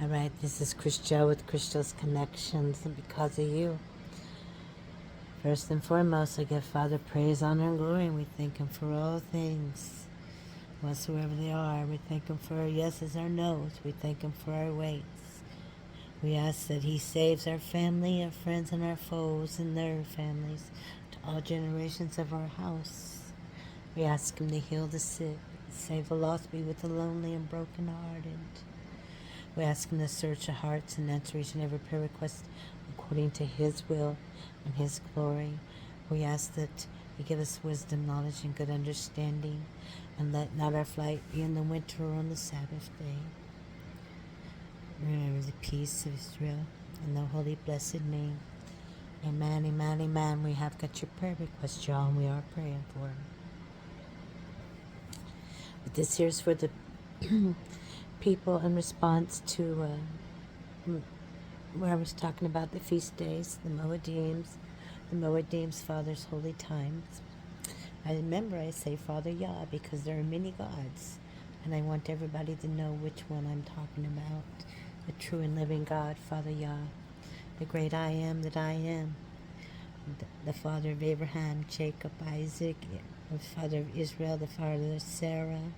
All right, this is Christel with Christel's Connections, and because of you, first and foremost, I give Father praise, honor, and glory, and we thank Him for all things, whatsoever they are. We thank Him for our yeses, our nos. We thank Him for our waits. We ask that He saves our family, our friends, and our foes, and their families, to all generations of our house. We ask Him to heal the sick, save the lost, be with the lonely and brokenhearted. We ask Him to search our hearts and answer each and every prayer request according to His will and His glory. We ask that He give us wisdom, knowledge, and good understanding, and let not our flight be in the winter or on the Sabbath day. Remember the peace of Israel in the holy blessed name. Amen, amen, amen. We have got your prayer request, y'all, and we are praying for them. But this here's for the people in response to where I was talking about the feast days, the Moedim's Father's holy times. I remember I say Father Yah because there are many gods, and I want everybody to know which one I'm talking about. The true and living God, Father Yah, the great I am that I am, the Father of Abraham, Jacob, Isaac, the Father of Israel, the Father of Sarah,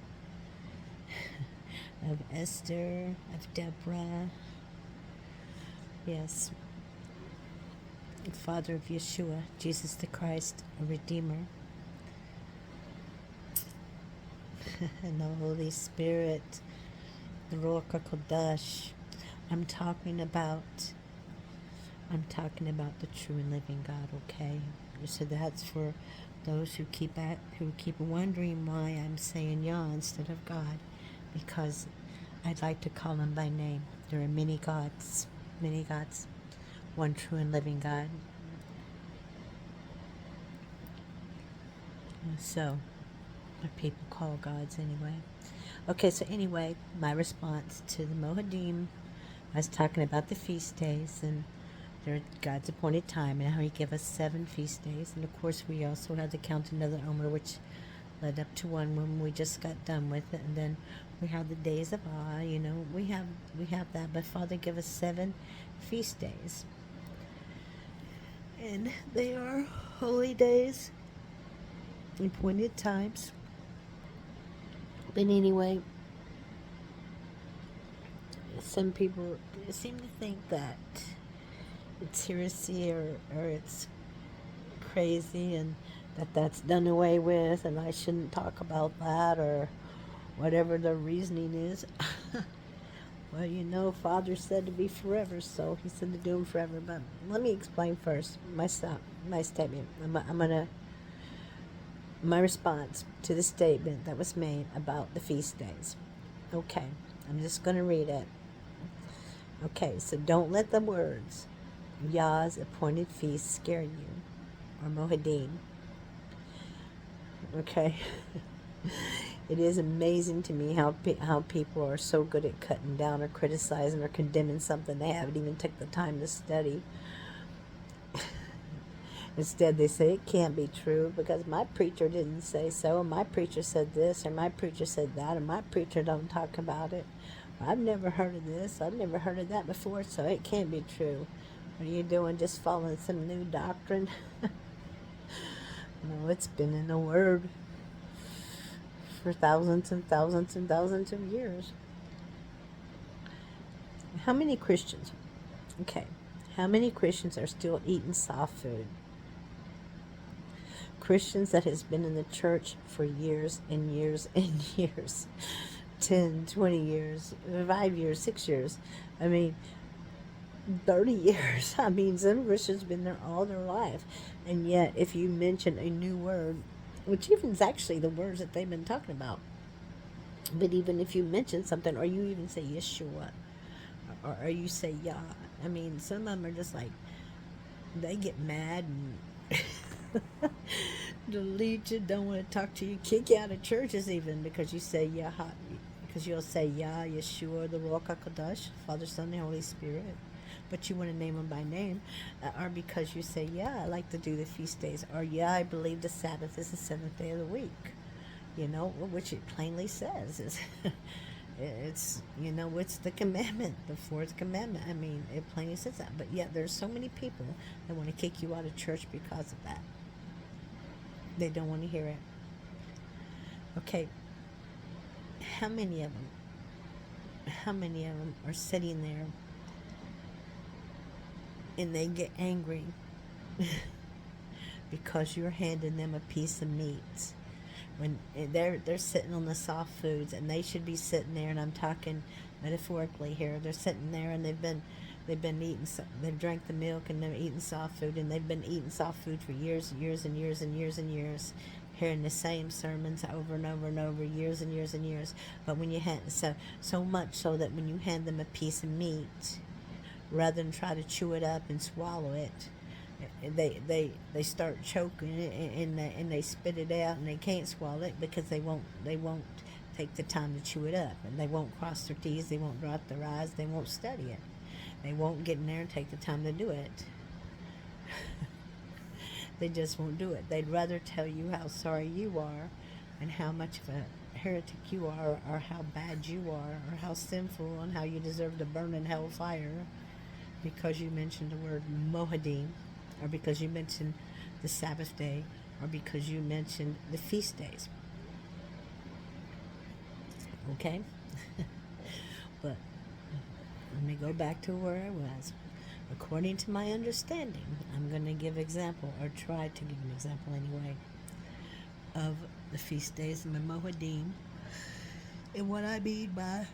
of Esther, of Deborah. Yes, the Father of Yeshua, Jesus the Christ, a Redeemer, and the Holy Spirit, the Ruach HaKodesh. I'm talking about the true and living God. Okay, so that's for those who keep wondering why I'm saying Yah instead of God, because I'd like to call Him by name. There are many gods, one true and living God. So, what people call gods anyway. Okay, so anyway, my response to the Moedim, I was talking about the feast days and their God's appointed time, and how He gave us 7 feast days. And of course, we also had to count another Omer, which led up to one when we just got done with it. And then we have the days of awe. We have that. But Father gave us 7 feast days, and they are holy days, appointed times. But anyway, some people seem to think that it's heresy or it's crazy, and that's done away with, and I shouldn't talk about that, or whatever the reasoning is. Well, Father said to be forever, so He said to do them forever. But let me explain first my statement. My response to the statement that was made about the feast days. Okay, I'm just going to read it. Okay, so don't let the words Yah's appointed feast scare you, or Moedim. Okay. It is amazing to me how people are so good at cutting down or criticizing or condemning something they haven't even took the time to study. Instead, they say it can't be true because my preacher didn't say so, and my preacher said this, or my preacher said that, and my preacher don't talk about it. I've never heard of this, I've never heard of that before, so it can't be true. What are you doing, just following some new doctrine? No, it's been in the Word for thousands and thousands and thousands of years. How many Christians are still eating soft food? Christians that has been in the church for years and years and years. 10, 20 years, 5 years, 6 years. 30 years. Some Christians been there all their life. And yet, if you mention a new word, which even is actually the words that they've been talking about, but even if you mention something, or you even say Yeshua, or you say Yah, some of them are just like, they get mad and delete you, don't want to talk to you, kick you out of churches even because you say Yah, because you'll say Yah, Yeshua, the Ruach HaKodesh, Father, Son, and Holy Spirit. But you want to name them by name, or because you say, yeah, I like to do the feast days, or yeah, I believe the Sabbath is the 7th day of the week, which it plainly says. It's, it's the commandment, the fourth commandment. I mean, it plainly says that. But yet there's so many people that want to kick you out of church because of that. They don't want to hear it. Okay, how many of them are sitting there and they get angry because you're handing them a piece of meat when they're sitting on the soft foods, and they should be sitting there, and I'm talking metaphorically here. They're sitting there and they've been eating, they've drank the milk and they're eating soft food, and they've been eating soft food for years and years and years and years and years, hearing the same sermons over and over and over, years and years and years. But when you hand so much so that when you hand them a piece of meat, rather than try to chew it up and swallow it, they start choking and they spit it out, and they can't swallow it because they won't take the time to chew it up, and they won't cross their T's, they won't dot their I's, they won't study it, they won't get in there and take the time to do it. They just won't do it. They'd rather tell you how sorry you are and how much of a heretic you are, or how bad you are, or how sinful, and how you deserve to burn in hellfire because you mentioned the word Moedim, or because you mentioned the Sabbath day, or because you mentioned the feast days. Okay? But let me go back to where I was. According to my understanding, I'm going to give example, or try to give an example anyway, of the feast days and the Moedim, and what I mean by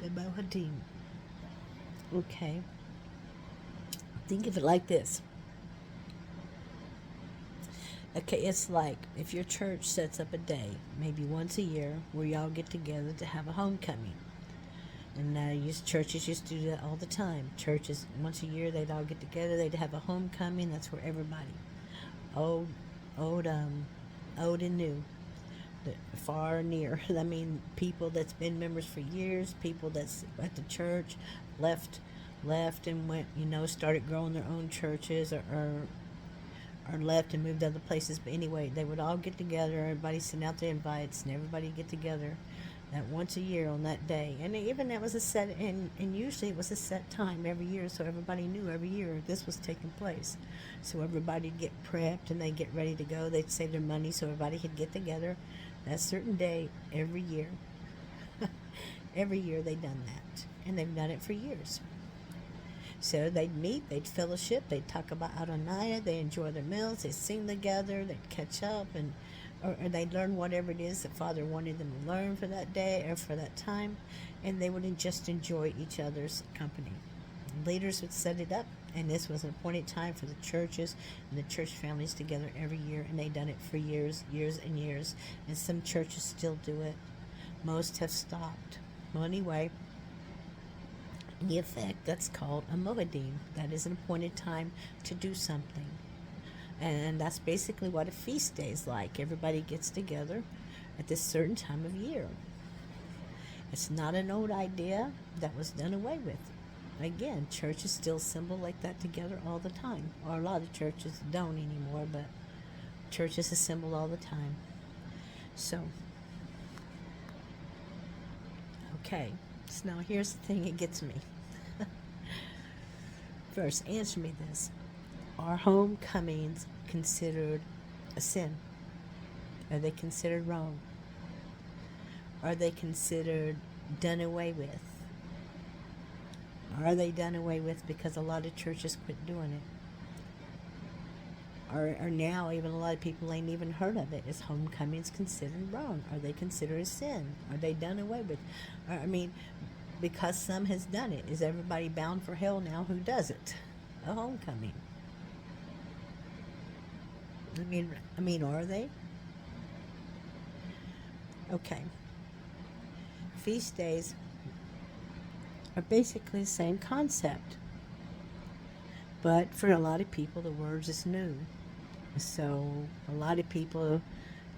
the Moedim. Okay? Think of it like this. Okay, it's like if your church sets up a day, maybe once a year, where y'all get together to have a homecoming. And churches used to do that all the time. Churches, once a year, they'd all get together. They'd have a homecoming. That's where everybody, old and new, far and near. I mean, people that's been members for years, people that's at the church, left and went, started growing their own churches, or left and moved to other places. But anyway, they would all get together. Everybody send out their invites, and everybody get together that once a year on that day. And even that was a set, and usually it was a set time every year, so everybody knew every year this was taking place. So everybody'd get prepped and they'd get ready to go. They'd save their money so everybody could get together that certain day every year. Every year they'd done that, and they've done it for years. So they'd meet, they'd fellowship, they'd talk about Adonai, they'd enjoy their meals, they'd sing together, they'd catch up, or they'd learn whatever it is that Father wanted them to learn for that day or for that time, and they would just enjoy each other's company. Leaders would set it up, and this was an appointed time for the churches and the church families together every year, and they'd done it for years and years, and some churches still do it. Most have stopped. Well, anyway, in effect, that's called a Moedim. That is an appointed time to do something. And that's basically what a feast day is like. Everybody gets together at this certain time of year. It's not an old idea that was done away with. Again, churches still assemble like that together all the time. Or a lot of churches don't anymore, but churches assemble all the time. So, okay. So now here's the thing that gets me. First, answer me this. Are homecomings considered a sin? Are they considered wrong? Are they considered done away with? Are they done away with because a lot of churches quit doing it? Or now even a lot of people ain't even heard of it. Is homecomings considered wrong? Are they considered a sin? Are they done away with? Because some has done it, is everybody bound for hell now who does it? A homecoming. I mean, are they? Okay. Feast days are basically the same concept. But for a lot of people, the word is new. So a lot of people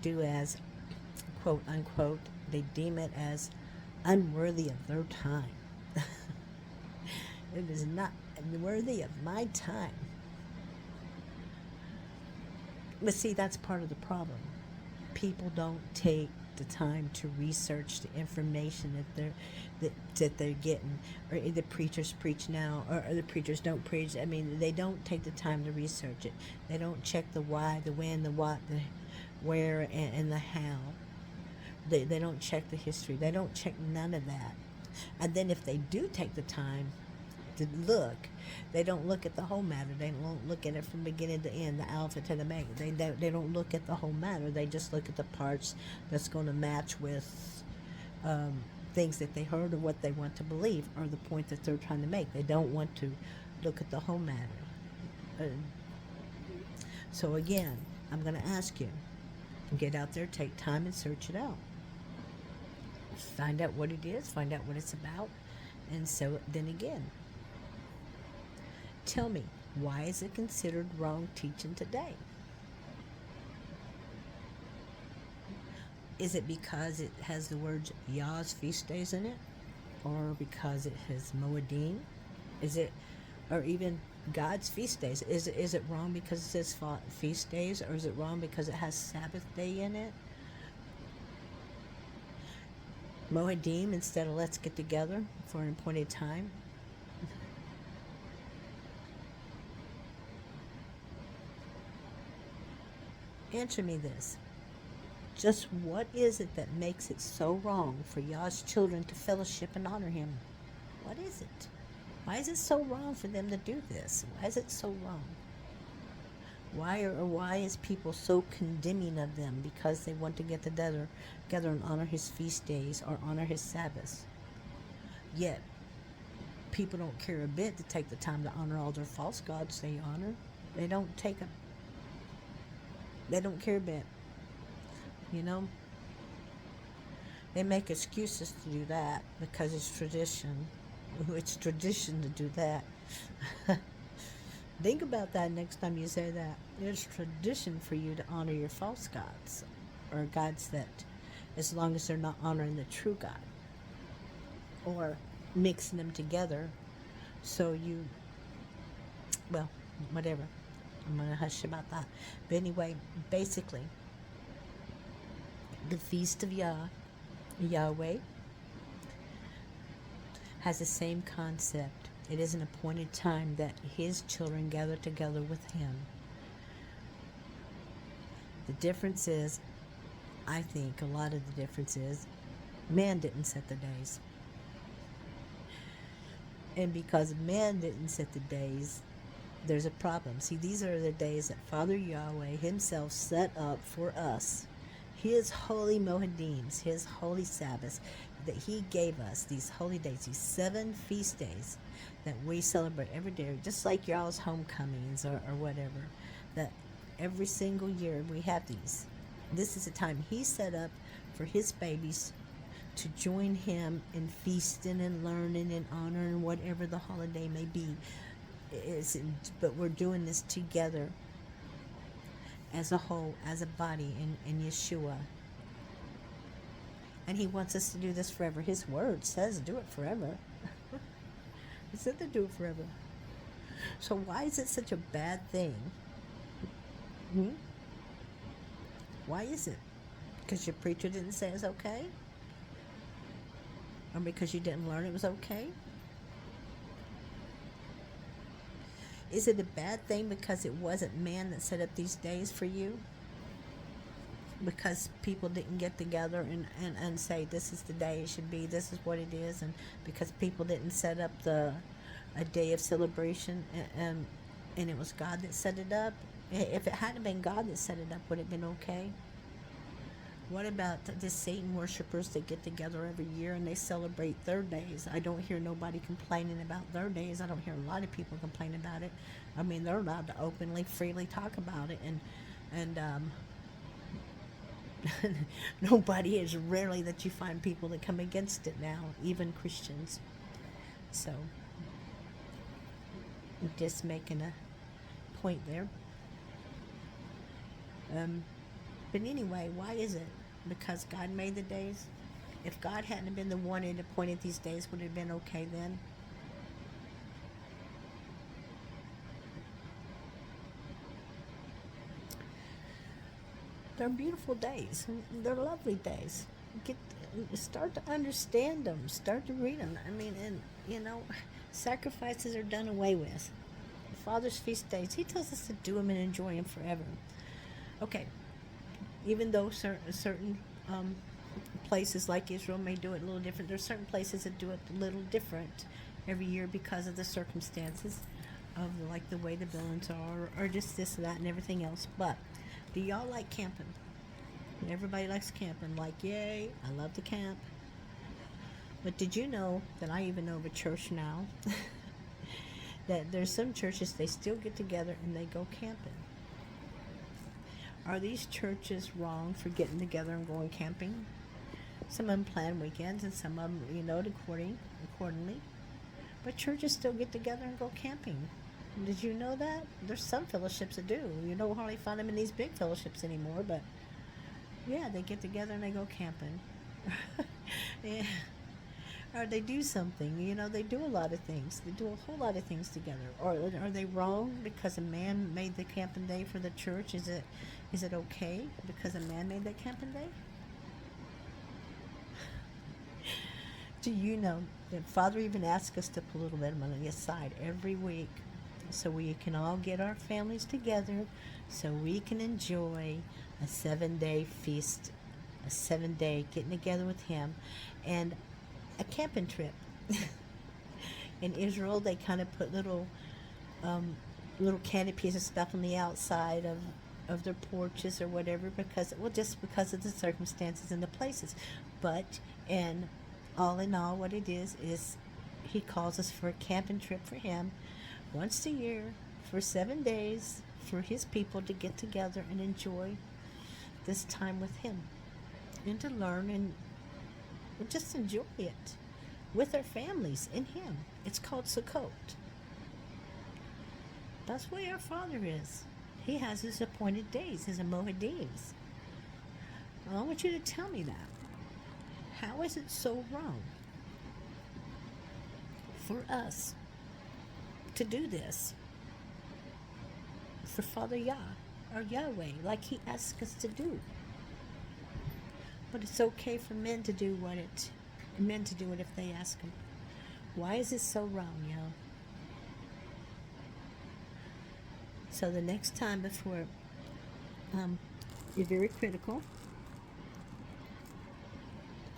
do as, quote unquote, they deem it as unworthy of their time. It is not worthy of my time. But see, that's part of the problem. People don't take the time to research the information that they're getting, or the preachers preach now, or the preachers don't preach. I mean, they don't take the time to research it. They don't check the why, the when, the what, the where, and the how. They don't check the history. They don't check none of that. And then if they do take the time to look, they don't look at the whole matter. They don't look at it from beginning to end, the alpha to the omega. They don't look at the whole matter. They just look at the parts that's going to match with things that they heard or what they want to believe, or the point that they're trying to make. They don't want to look at the whole matter. So again, I'm going to ask you, get out there, take time and search it out. Find out what it is, find out what it's about, and so then again, tell me, why is it considered wrong teaching today? Is it because it has the words Yah's feast days in it? Or because it has Moedim? Is it, or even God's feast days? Is it wrong because it says feast days? Or is it wrong because it has Sabbath day in it? Moedim instead of let's get together for an appointed time? Answer me this. Just what is it that makes it so wrong for Yah's children to fellowship and honor Him? What is it? Why is it so wrong for them to do this? Why is it so wrong? Why is people so condemning of them because they want to get together and honor His feast days or honor His Sabbaths? Yet, people don't care a bit to take the time to honor all their false gods they honor. They don't care a bit. You know? They make excuses to do that because it's tradition. It's tradition to do that. Think about that next time you say that. It's tradition for you to honor your false gods, or gods that, as long as they're not honoring the true God, or mixing them together. So you, well, whatever. I'm going to hush about that. But anyway, basically, the Feast of Yahweh, has the same concept. It is an appointed time that His children gather together with Him. The difference is, I think a lot of the difference is, man didn't set the days. And because man didn't set the days, there's a problem. See, these are the days that Father Yahweh Himself set up for us. His holy Moedims, His holy Sabbaths, that He gave us, these holy days, these 7 feast days that we celebrate every day, just like y'all's homecomings or whatever, that every single year we have these. This is a time He set up for His babies to join Him in feasting and learning and honoring whatever the holiday may be. But we're doing this together as a whole, as a body in Yeshua. And He wants us to do this forever. His word says do it forever. He said to do it forever. So why is it such a bad thing? Why is it? Because your preacher didn't say it's okay? Or because you didn't learn it was okay? Is it a bad thing because it wasn't man that set up these days for you? Because people didn't get together and say this is the day it should be, this is what it is, and because people didn't set up a day of celebration, and it was God that set it up? If it hadn't been God that set it up, would it have been okay? What about the Satan worshipers that get together every year and they celebrate their days? I don't hear nobody complaining about their days. I don't hear a lot of people complain about it. I mean, they're allowed to openly, freely talk about it, and nobody is rarely that you find people that come against it now, even Christians. So, I'm just making a point there. But anyway, why is it? Because God made the days? If God hadn't been the one that appointed these days, would it have been okay then? They're beautiful days. They're lovely days. Get Start to understand them. Start to read them. I mean, and sacrifices are done away with. Father's feast days. He tells us to do them and enjoy them forever. Okay, even though certain places like Israel may do it a little different, there's certain places that do it a little different every year because of the circumstances of like the way the buildings are, or just this, that, and everything else. But do y'all like camping? Everybody likes camping. Like, yay, I love to camp. But did you know that I even know of a church now that there's some churches they still get together and they go camping? Are these churches wrong for getting together and going camping? Some of them plan weekends and some of them, accordingly. But churches still get together and go camping. Did you know that? There's some fellowships that do. You don't hardly find them in these big fellowships anymore, but yeah, they get together and they go camping. Yeah. Or they do something, they do a lot of things. They do a whole lot of things together. Or are they wrong because a man made the camping day for the church? Is it okay because a man made that camping day? Do you know that Father even asks us to put a little bit of money aside every week so we can all get our families together, so we can enjoy a 7-day feast, a 7-day getting together with Him, and a camping trip. In Israel, they kind of put little canopies of stuff on the outside of their porches or whatever, just because of the circumstances and the places. But in all, what it is He calls us for a camping trip for Him once a year for 7 days for His people to get together and enjoy this time with Him and to learn and just enjoy it with our families in Him. It's called Sukkot. That's where our Father is. He has His appointed days, His Moedims. I want you to tell me that. How is it so wrong for us to do this for Father Yah or Yahweh like He asks us to do? But it's okay for men to do it if they ask Him. Why is it so wrong, y'all? So the next time before you're very critical,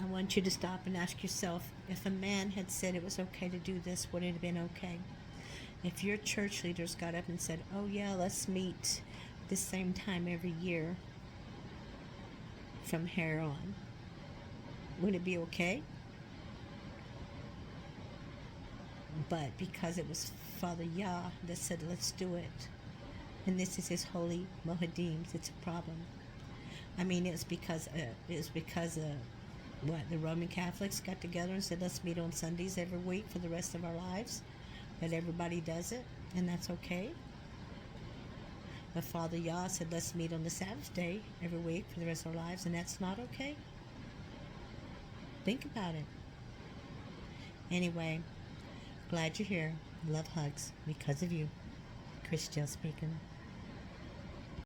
I want you to stop and ask yourself, if a man had said it was okay to do this, would it have been okay? If your church leaders got up and said, oh yeah, let's meet this same time every year from here on, would it be okay? But because it was Father Yah that said, let's do it, and this is His holy Moedims, it's a problem. I mean, it's because the Roman Catholics got together and said, let's meet on Sundays every week for the rest of our lives, that everybody does it, and that's okay. But Father Yah said, let's meet on the Sabbath day every week for the rest of our lives, and that's not okay. Think about it. Anyway, glad you're here. Love, hugs, because of you. Christian speaking.